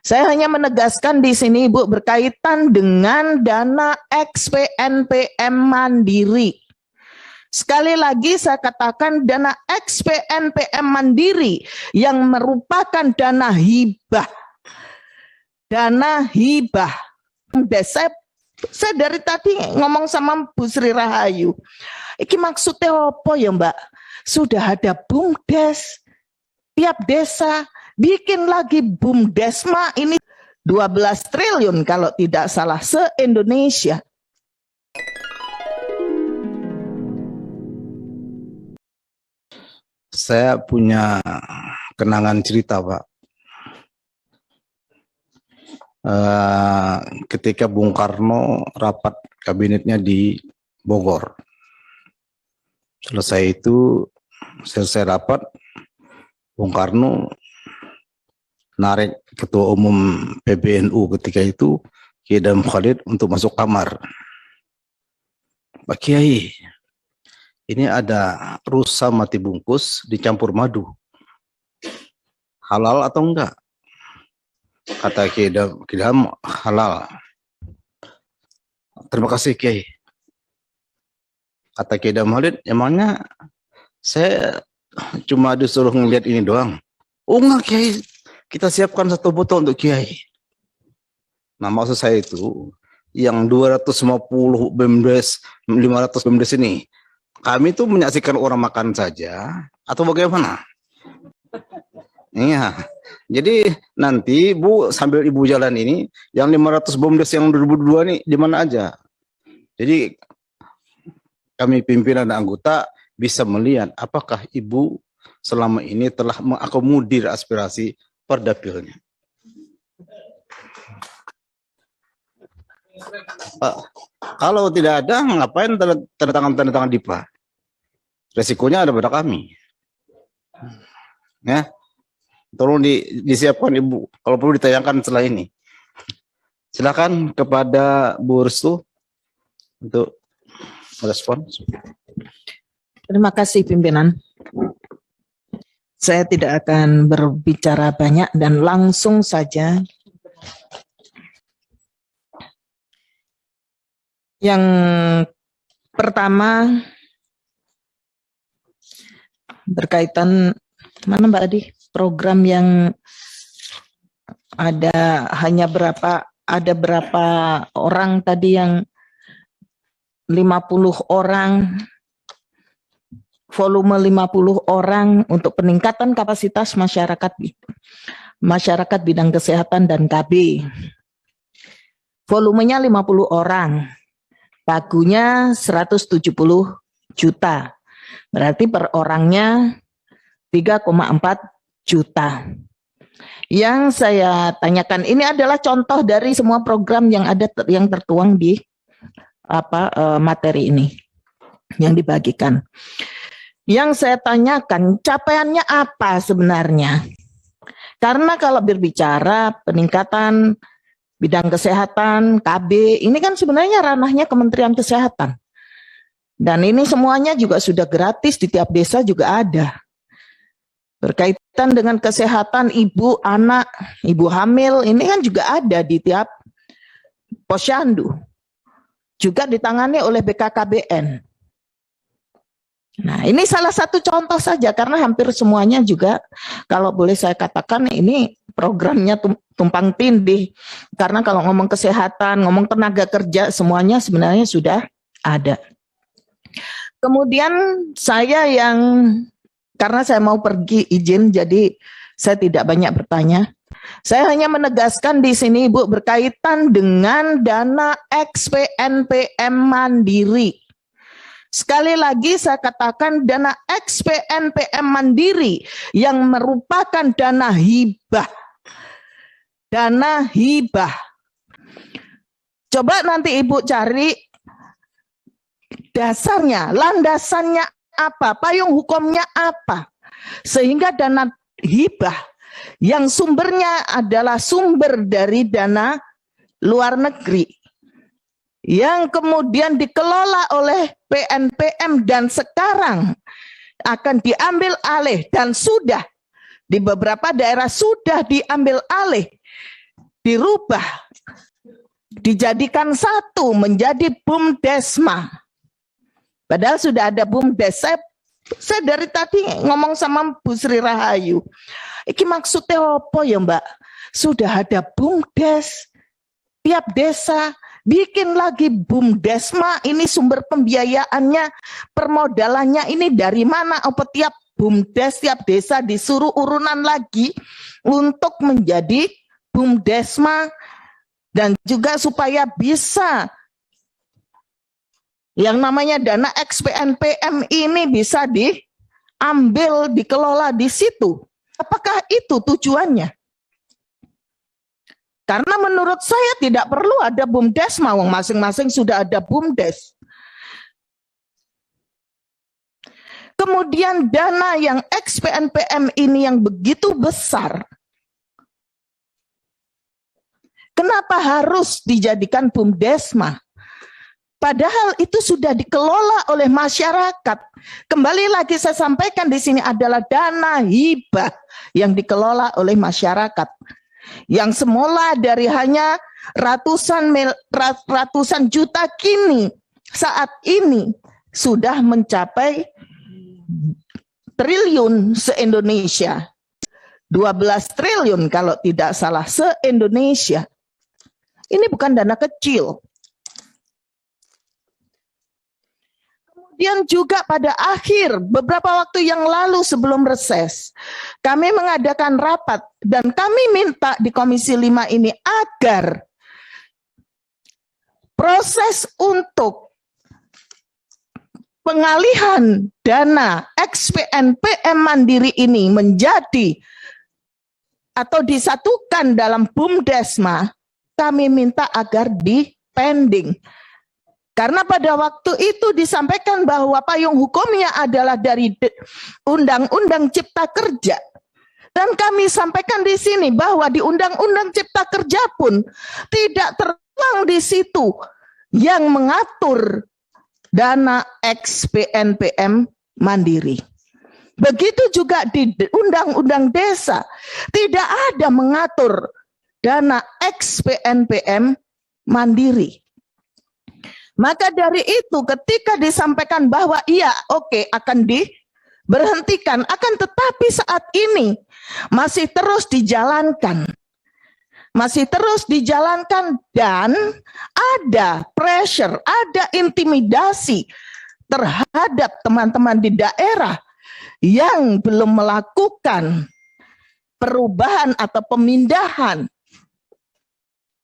Saya hanya menegaskan di sini, Ibu, berkaitan dengan dana XPNPM Mandiri. Sekali lagi saya katakan dana XPNPM Mandiri yang merupakan dana hibah. Dana hibah. Saya dari tadi ngomong sama Bu Sri Rahayu. Iki maksudnya apa ya, Mbak? Sudah ada BUMDes. Tiap desa bikin lagi BUMDesma, ini 12 triliun kalau tidak salah se-Indonesia. Saya punya kenangan cerita, Pak. Ketika Bung Karno rapat kabinetnya di Bogor. Selesai rapat, Bung Karno narik Ketua Umum PBNU ketika itu, Kiai Idham Khalid, untuk masuk kamar. Pak Kiai, ini ada rusa mati bungkus dicampur madu. Halal atau enggak? Kata Kiai Idham, halal. Terima kasih, Kiai. Kata Kiai Idham Khalid, emangnya saya cuma disuruh ngeliat ini doang? Oh enggak, Kiai, kita siapkan 1 botol untuk Kiai. Nah, maksud saya itu, yang 250 BUMDes, 500 BUMDes ini, kami tuh menyaksikan orang makan saja, atau bagaimana? Iya, jadi nanti Bu, sambil Ibu jalan ini, yang 500 BUMDes yang 2002 ini di mana aja? Jadi kami pimpinan dan anggota bisa melihat apakah Ibu selama ini telah mengakomodir aspirasi Perdapilnya. Kalau tidak ada, ngapain tanda tangan DIPA? Resikonya ada pada kami. Ya, tolong disiapkan Ibu. Kalau perlu ditayangkan setelah ini. Silakan kepada Bu Restu untuk merespon. Terima kasih pimpinan. Saya tidak akan berbicara banyak dan langsung saja. Yang pertama berkaitan mana Mbak Adi, program yang ada hanya berapa orang tadi, yang 50 orang, volume 50 orang untuk peningkatan kapasitas masyarakat bidang kesehatan dan KB. Volumenya 50 orang, pagunya 170 juta, berarti per orangnya 3,4 juta. Yang saya tanyakan, ini adalah contoh dari semua program yang ada, yang tertuang di materi ini yang dibagikan. Yang saya tanyakan, capaiannya apa sebenarnya? Karena kalau berbicara peningkatan bidang kesehatan, KB, ini kan sebenarnya ranahnya Kementerian Kesehatan. Dan ini semuanya juga sudah gratis, di tiap desa juga ada. Berkaitan dengan kesehatan ibu, anak, ibu hamil, ini kan juga ada di tiap posyandu. Juga ditangani oleh BKKBN. Nah, ini salah satu contoh saja, karena hampir semuanya juga, kalau boleh saya katakan, ini programnya tumpang tindih. Karena kalau ngomong kesehatan, ngomong tenaga kerja, semuanya sebenarnya sudah ada. Kemudian saya karena saya mau pergi izin, jadi saya tidak banyak bertanya. Saya hanya menegaskan di sini, Ibu, berkaitan dengan dana XPNPM Mandiri. Sekali lagi saya katakan dana XPNPM Mandiri yang merupakan dana hibah. Dana hibah. Coba nanti Ibu cari dasarnya, landasannya apa, payung hukumnya apa. Sehingga dana hibah yang sumbernya adalah sumber dari dana luar negeri, yang kemudian dikelola oleh PNPM dan sekarang akan diambil alih, dan sudah di beberapa daerah sudah diambil alih dirubah, dijadikan satu menjadi BUMDesma. Padahal sudah ada BUMDes. Saya dari tadi ngomong sama Bu Sri Rahayu. Iki maksudnya apa ya Mbak? Sudah ada BUMDes, tiap desa bikin lagi BUMDesma, ini sumber pembiayaannya, permodalannya ini dari mana? Apa tiap BUMDes, tiap desa disuruh urunan lagi untuk menjadi BUMDesma, dan juga supaya bisa yang namanya dana XPNPM ini bisa diambil, dikelola di situ. Apakah itu tujuannya? Karena menurut saya tidak perlu ada BUMDesma, wong masing-masing sudah ada BUMDes. Kemudian dana yang XPNPM ini yang begitu besar, kenapa harus dijadikan BUMDesma? Padahal itu sudah dikelola oleh masyarakat. Kembali lagi saya sampaikan di sini adalah dana hibah yang dikelola oleh masyarakat. Yang semula dari hanya ratusan juta, kini saat ini sudah mencapai triliun se-Indonesia. 12 triliun kalau tidak salah se-Indonesia. Ini bukan dana kecil. Kemudian juga pada akhir beberapa waktu yang lalu sebelum reses, kami mengadakan rapat dan kami minta di Komisi 5 ini agar proses untuk pengalihan dana XPNPM Mandiri ini menjadi atau disatukan dalam BUMDesma, kami minta agar dipending. Karena pada waktu itu disampaikan bahwa payung hukumnya adalah dari Undang-Undang Cipta Kerja. Dan kami sampaikan di sini bahwa di Undang-Undang Cipta Kerja pun tidak tertuang di situ yang mengatur dana XPNPM Mandiri. Begitu juga di Undang-Undang Desa tidak ada mengatur dana XPNPM Mandiri. Maka dari itu ketika disampaikan bahwa iya oke, akan diberhentikan, akan tetapi saat ini masih terus dijalankan. Masih terus dijalankan dan ada pressure, ada intimidasi terhadap teman-teman di daerah yang belum melakukan perubahan atau pemindahan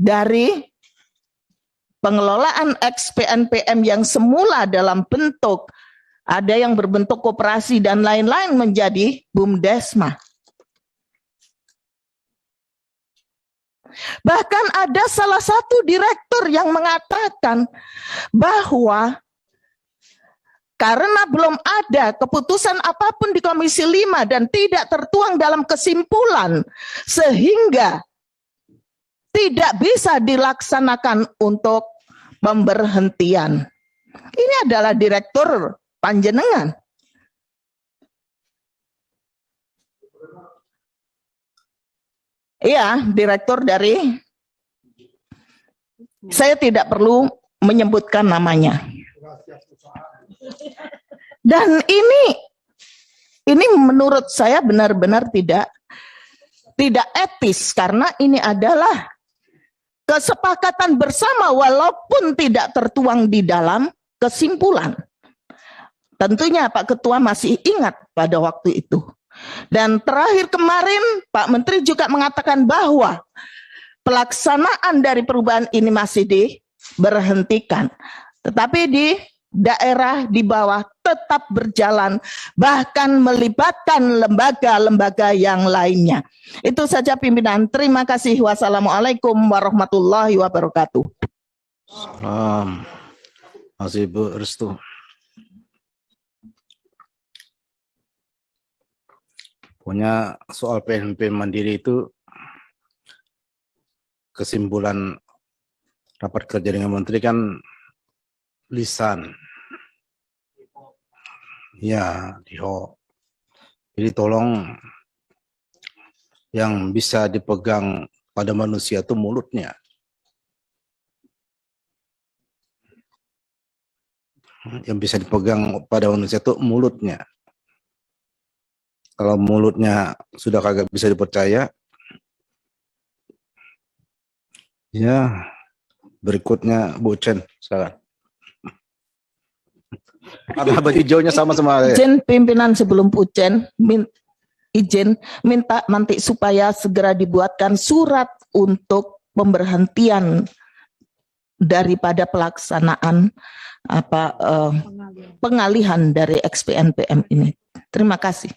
dari pengelolaan XPNPM yang semula dalam bentuk, ada yang berbentuk koperasi dan lain-lain menjadi BUMDesma. Bahkan ada salah satu direktur yang mengatakan bahwa karena belum ada keputusan apapun di Komisi 5 dan tidak tertuang dalam kesimpulan, sehingga tidak bisa dilaksanakan untuk pemberhentian. Ini adalah direktur panjenengan. Iya, direktur dari, saya tidak perlu menyebutkan namanya. Dan ini menurut saya benar-benar tidak etis, karena ini adalah kesepakatan bersama walaupun tidak tertuang di dalam kesimpulan. Tentunya Pak Ketua masih ingat pada waktu itu. Dan terakhir kemarin Pak Menteri juga mengatakan bahwa pelaksanaan dari perubahan ini masih diberhentikan. Tetapi di daerah di bawah tetap berjalan, bahkan melibatkan lembaga-lembaga yang lainnya. Itu saja pimpinan. Terima kasih. Wassalamualaikum warahmatullahi wabarakatuh. Salam. Masih Bu Restu. Punya soal PNP Mandiri itu kesimpulan rapat kerja dengan Menteri kan lisan. Ya, diho. Jadi tolong yang bisa dipegang pada manusia itu mulutnya. Yang bisa dipegang pada manusia itu mulutnya. Kalau mulutnya sudah kagak bisa dipercaya, ya berikutnya Bu Chen, silakan. Ada baju hijaunya sama saya. Izin pimpinan sebelum Pucen, izin minta nanti supaya segera dibuatkan surat untuk pemberhentian daripada pelaksanaan pengalihan dari XPNPM ini. Terima kasih.